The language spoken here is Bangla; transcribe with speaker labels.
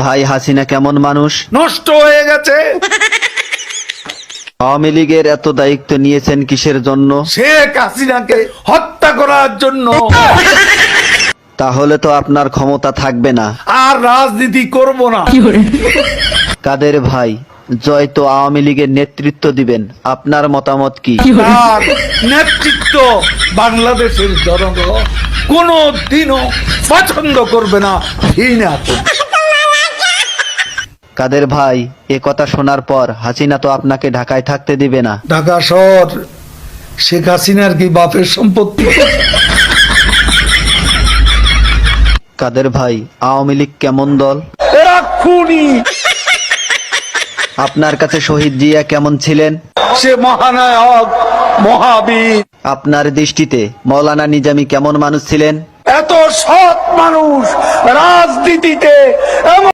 Speaker 1: ভাই হাসিনা কেমন মানুষ?
Speaker 2: নষ্ট হয়ে গেছে।
Speaker 1: আওয়ামী লীগের এত দায়িত্ব নিয়েছেন কিসের জন্য?
Speaker 2: শেখ হাসিনাকে হত্যা করার জন্য।
Speaker 1: তাহলে তো আপনার ক্ষমতা থাকবে না।
Speaker 2: আর রাজনীতি করব না।
Speaker 1: কাদের ভাই, জয় তো আওয়ামী লীগের নেতৃত্ব দিবেন, আপনার মতামত কি?
Speaker 2: তার নেতৃত্ব বাংলাদেশের জনগণ কোনো দিনও পছন্দ করবে না, ঘৃণা করবে।
Speaker 1: কাদের ভাই, এ কথা শোনার পর হাসিনা তো আপনাকে ঢাকায় থাকতে দিবে না।
Speaker 2: ঢাকা শহর শেখ হাসিনার কি বাপের সম্পত্তি?
Speaker 1: কাদের ভাই, আওয়ামী লীগ কেমন দল?
Speaker 2: এরা খুনি।
Speaker 1: আপনার কাছে শহীদ জিয়া কেমন ছিলেন?
Speaker 2: সে মহানায়ক, মহাবীর।
Speaker 1: আপনার দৃষ্টিতে মৌলানা নিজামী কেমন মানুষ ছিলেন?
Speaker 2: এত সৎ মানুষ রাজনীতিতে এমন